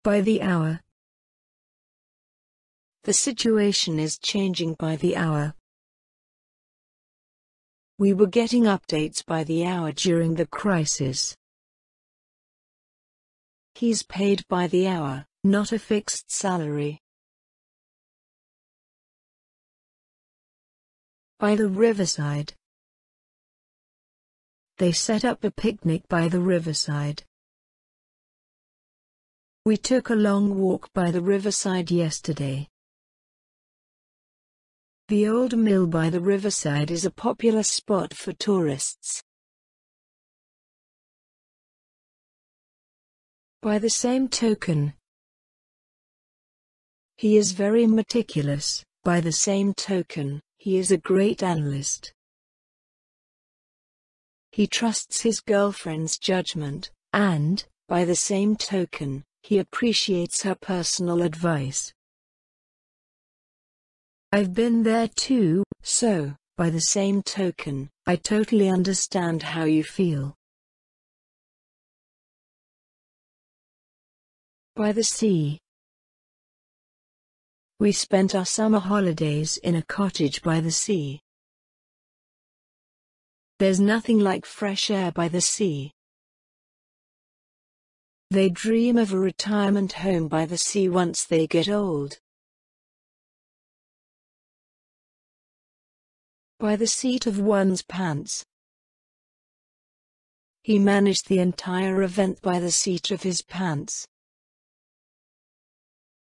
By the hour. The situation is changing by the hour. We were getting updates by the hour during the crisis. He's paid by the hour, not a fixed salary. By the riverside. They set up a picnic by the riverside. We took a long walk by the riverside yesterday. The old mill by the riverside is a popular spot for tourists. By the same token, he is very meticulous. By the same token, he is a great analyst. He trusts his girlfriend's judgment, and, by the same token, he appreciates her personal advice. I've been there too, so, by the same token, I totally understand how you feel. By the sea. We spent our summer holidays in a cottage by the sea. There's nothing like fresh air by the sea. They dream of a retirement home by the sea once they get old. By the seat of one's pants. He managed the entire event by the seat of his pants.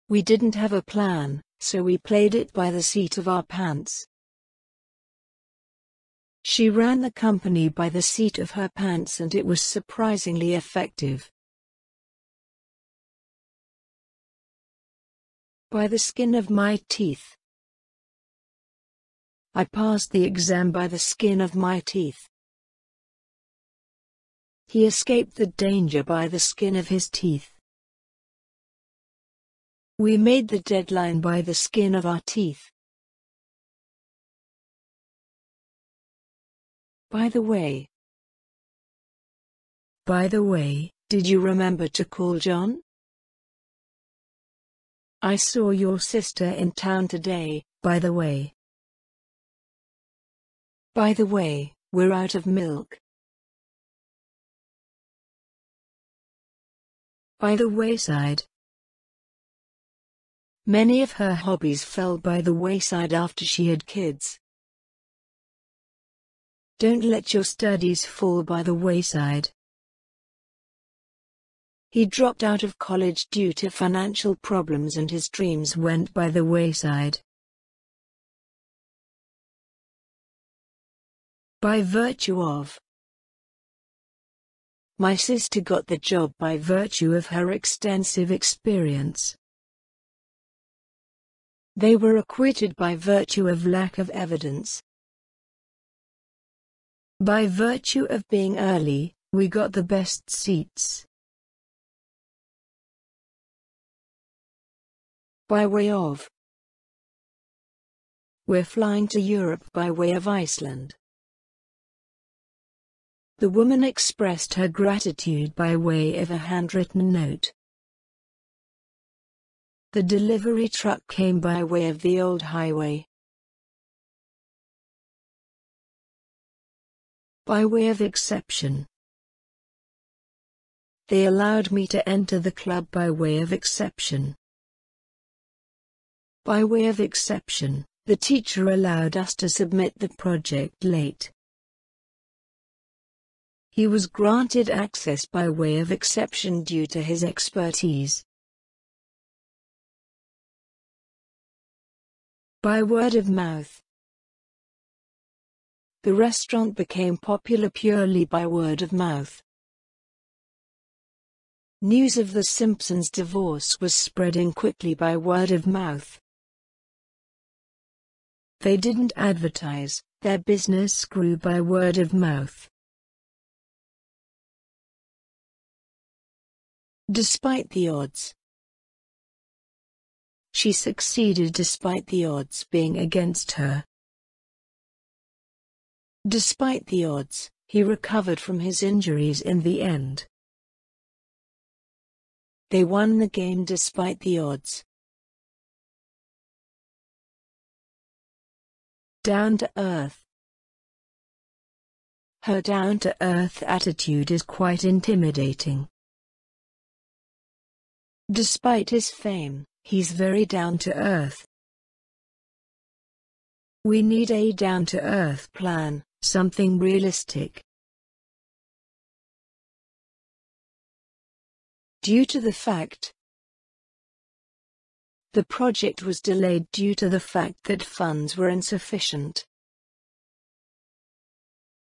We didn't have a plan, so we played it by the seat of our pants. She ran the company by the seat of her pants and it was surprisingly effective. By the skin of my teeth. I passed the exam by the skin of my teeth. He escaped the danger by the skin of his teeth. We made the deadline by the skin of our teeth. By the way. By the way, did you remember to call John? I saw your sister in town today, by the way. By the way, we're out of milk. By the wayside. Many of her hobbies fell by the wayside after she had kids. Don't let your studies fall by the wayside. He dropped out of college due to financial problems and his dreams went by the wayside. By virtue of. My sister got the job by virtue of her extensive experience. They were acquitted by virtue of lack of evidence. By virtue of being early, we got the best seats. By way of. We're flying to Europe by way of Iceland. The woman expressed her gratitude by way of a handwritten note. The delivery truck came by way of the old highway. By way of exception. They allowed me to enter the club by way of exception. By way of exception, the teacher allowed us to submit the project late. He was granted access by way of exception due to his expertise. By word of mouth. The restaurant became popular purely by word of mouth. News of the Simpsons' divorce was spreading quickly by word of mouth. They didn't advertise, their business grew by word of mouth. Despite the odds. She succeeded despite the odds being against her. Despite the odds, he recovered from his injuries in the end. They won the game despite the odds. Down to earth. Her down-to-earth attitude is quite intimidating. Despite his fame, he's very down-to-earth. We need a down-to-earth plan, something realistic. Due to the fact the project was delayed due to the fact that funds were insufficient.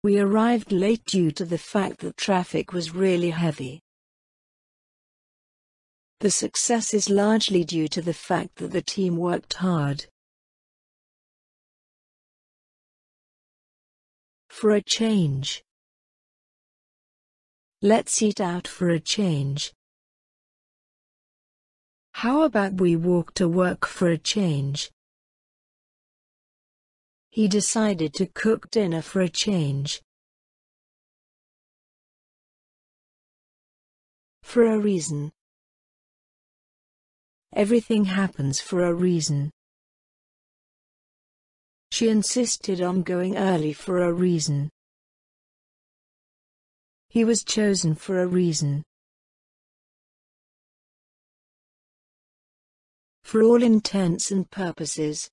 We arrived late due to the fact that traffic was really heavy. The success is largely due to the fact that the team worked hard. For a change. Let's eat out for a change. How about we walk to work for a change? He decided to cook dinner for a change. For a reason. Everything happens for a reason. She insisted on going early for a reason. He was chosen for a reason. For all intents and purposes.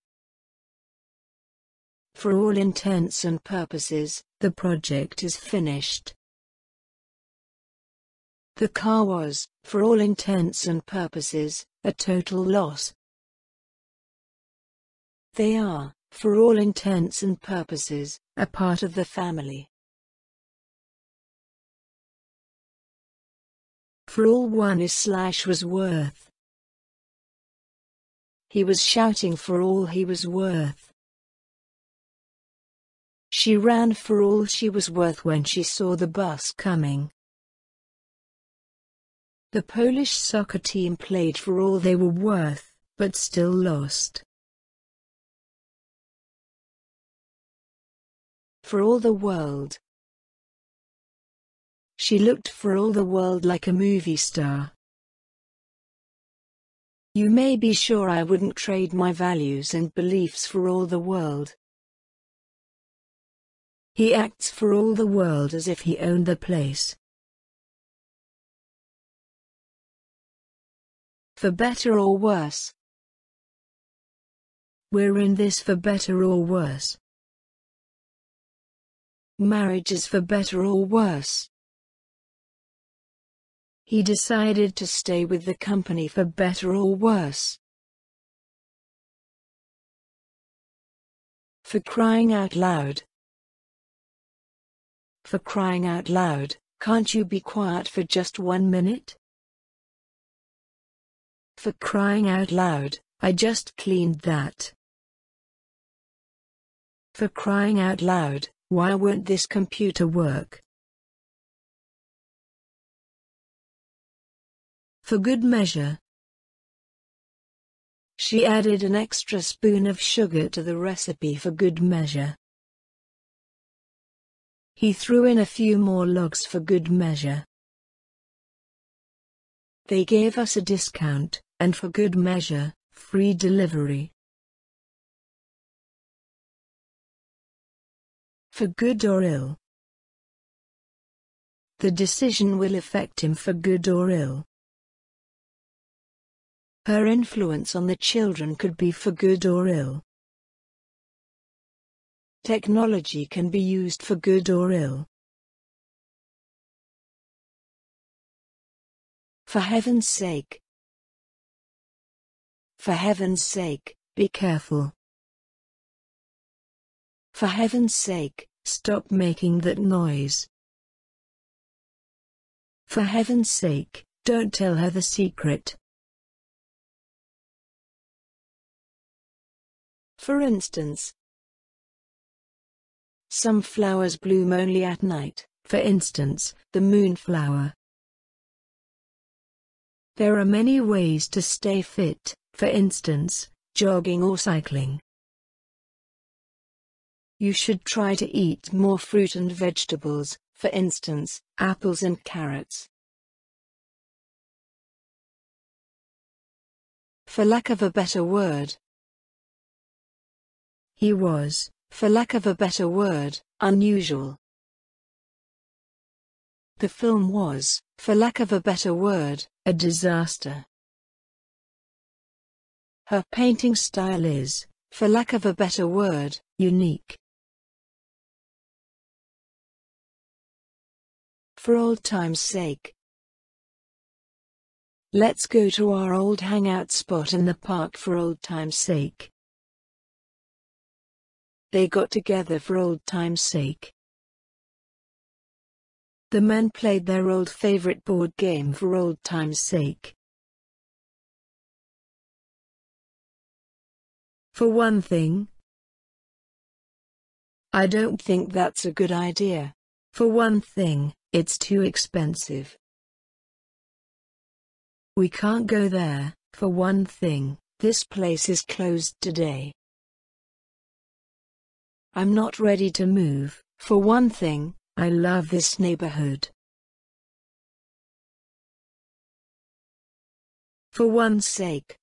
For all intents and purposes, the project is finished. The car was, for all intents and purposes, a total loss. They are, for all intents and purposes, a part of the family. For all one is/was worth. He was shouting for all he was worth. She ran for all she was worth when she saw the bus coming. The Polish soccer team played for all they were worth, but still lost. For all the world. She looked for all the world like a movie star. You may be sure I wouldn't trade my values and beliefs for all the world. He acts for all the world as if he owned the place. For better or worse. We're in this for better or worse. Marriage is for better or worse. He decided to stay with the company for better or worse. For crying out loud. For crying out loud, can't you be quiet for just 1 minute? For crying out loud, I just cleaned that. For crying out loud, why won't this computer work? For good measure. She added an extra spoon of sugar to the recipe for good measure. He threw in a few more logs for good measure. They gave us a discount, and for good measure, free delivery. For good or ill. The decision will affect him for good or ill. Her influence on the children could be for good or ill. Technology can be used for good or ill. For heaven's sake. For heaven's sake, be careful. For heaven's sake, stop making that noise. For heaven's sake, don't tell her the secret. For instance, some flowers bloom only at night, for instance, the moonflower. There are many ways to stay fit, for instance, jogging or cycling. You should try to eat more fruit and vegetables, for instance, apples and carrots. for lack of a better word. He was, for lack of a better word, unusual. The film was, for lack of a better word, a disaster. Her painting style is, for lack of a better word, unique. For old time's sake. Let's go to our old hangout spot in the park for old time's sake. They got together for old time's sake. The men played their old favorite board game for old time's sake. For one thing, I don't think that's a good idea. For one thing, it's too expensive. We can't go there. For one thing, this place is closed today. I'm not ready to move. For one thing, I love this neighborhood. For one's sake.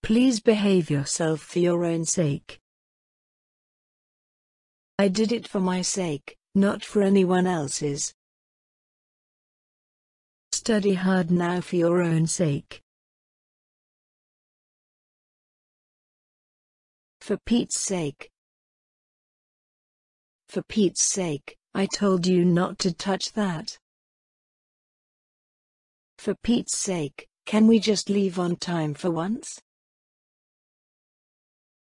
Please behave yourself for your own sake. I did it for my sake, not for anyone else's. Study hard now for your own sake. For Pete's sake. For Pete's sake, I told you not to touch that. For Pete's sake, can we just leave on time for once?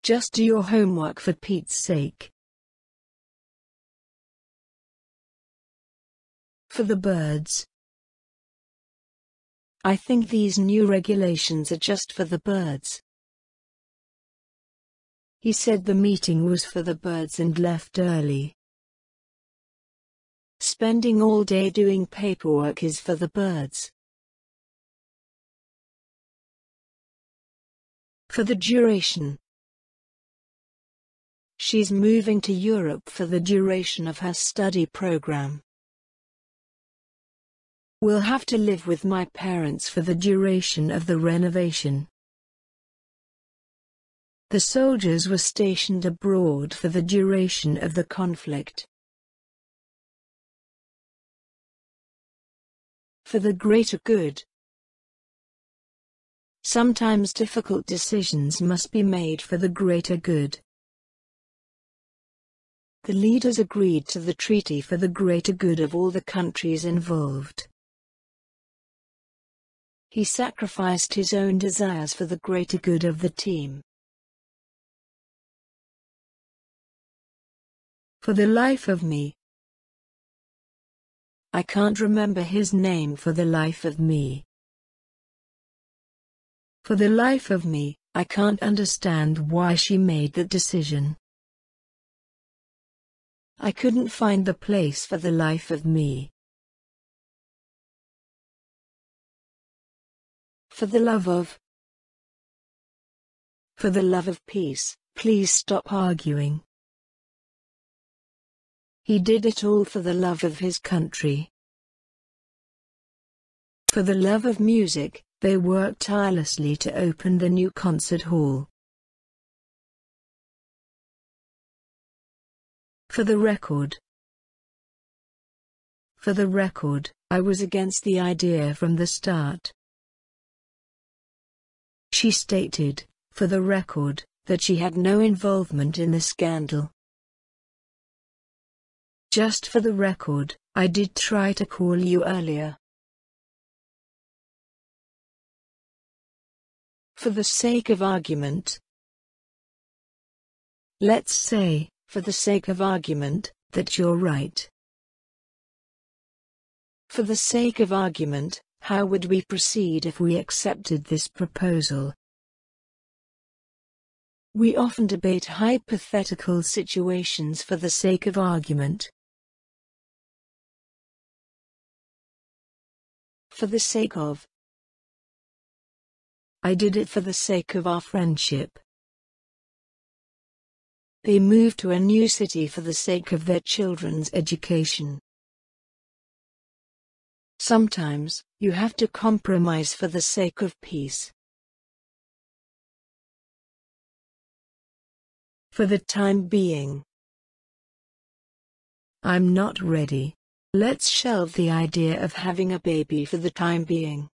Just do your homework for Pete's sake. For the birds. I think these new regulations are just for the birds. He said the meeting was for the birds and left early. Spending all day doing paperwork is for the birds. For the duration. She's moving to Europe for the duration of her study program. We'll have to live with my parents for the duration of the renovation. The soldiers were stationed abroad for the duration of the conflict. For the greater good. Sometimes difficult decisions must be made for the greater good. The leaders agreed to the treaty for the greater good of all the countries involved. He sacrificed his own desires for the greater good of the team. For the life of me. I can't remember his name for the life of me. For the life of me, I can't understand why she made that decision. I couldn't find the place for the life of me. For the love of. For the love of peace, please stop arguing. He did it all for the love of his country. For the love of music, they worked tirelessly to open the new concert hall. For the record. For the record, I was against the idea from the start. She stated, for the record, that she had no involvement in the scandal. Just for the record, I did try to call you earlier. For the sake of argument. Let's say, for the sake of argument, that you're right. For the sake of argument, how would we proceed if we accepted this proposal? We often debate hypothetical situations for the sake of argument. For the sake of. I did it for the sake of our friendship. They moved to a new city for the sake of their children's education. Sometimes, You have to compromise for the sake of peace. For the time being. I'm not ready. Let's shelve the idea of having a baby for the time being.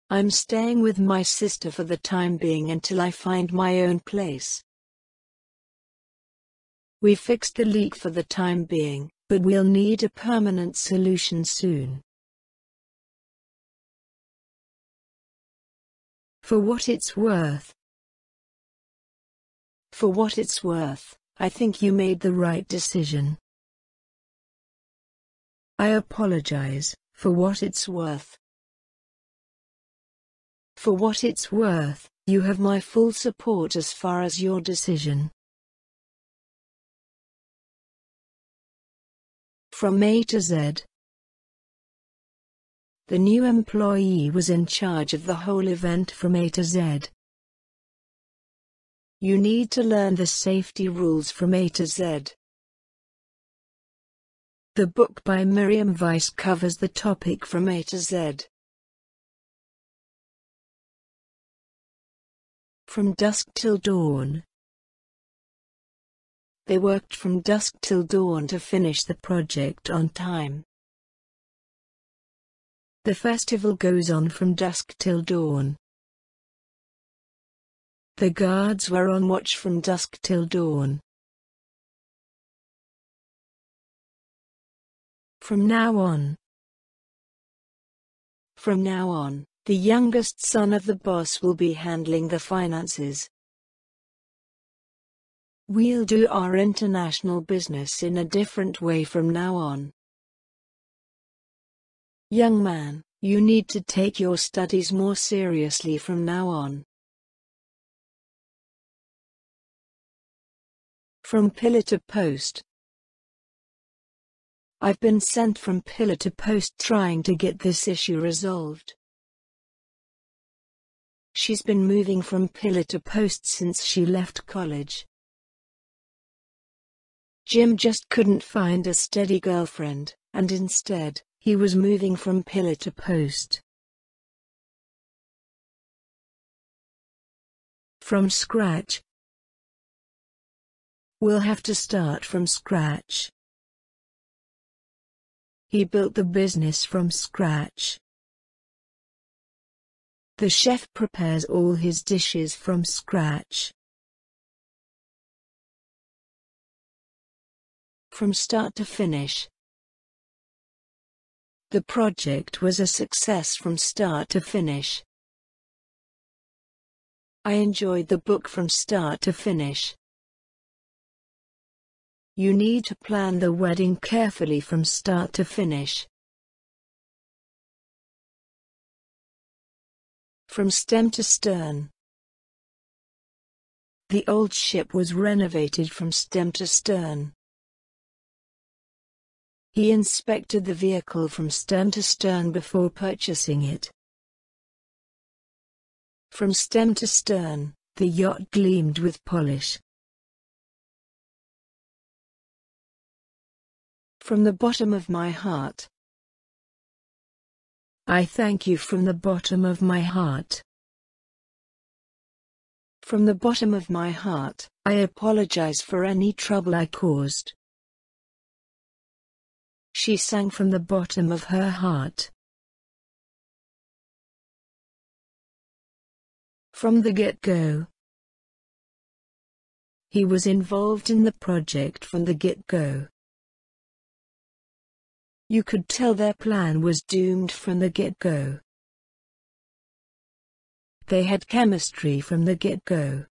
I'm staying with my sister for the time being until I find my own place. We fixed the leak for the time being, but we'll need a permanent solution soon. For what it's worth. For what it's worth, I think you made the right decision. I apologize, for what it's worth. For what it's worth, you have my full support as far as your decision. From A to Z. The new employee was in charge of the whole event from A to Z. You need to learn the safety rules from A to Z. The book by Miriam Weiss covers the topic from A to Z. From dusk till dawn. They worked from dusk till dawn to finish the project on time. The festival goes on from dusk till dawn. The guards were on watch from dusk till dawn. From now on. From now on, the youngest son of the boss will be handling the finances. We'll do our international business in a different way from now on. Young man, you need to take your studies more seriously from now on. From pillar to post. I've been sent from pillar to post trying to get this issue resolved. She's been moving from pillar to post since she left college. Jim just couldn't find a steady girlfriend, and instead, he was moving from pillar to post. From scratch. We'll have to start from scratch. He built the business from scratch. The chef prepares all his dishes from scratch. From start to finish. The project was a success from start to finish. I enjoyed the book from start to finish. You need to plan the wedding carefully from start to finish. From stem to stern. The old ship was renovated from stem to stern. He inspected the vehicle from stem to stern before purchasing it. From stem to stern, the yacht gleamed with polish. From the bottom of my heart. I thank you from the bottom of my heart. From the bottom of my heart, I apologize for any trouble I caused. She sang from the bottom of her heart. From the get-go. He was involved in the project from the get-go. You could tell their plan was doomed from the get-go. They had chemistry from the get-go.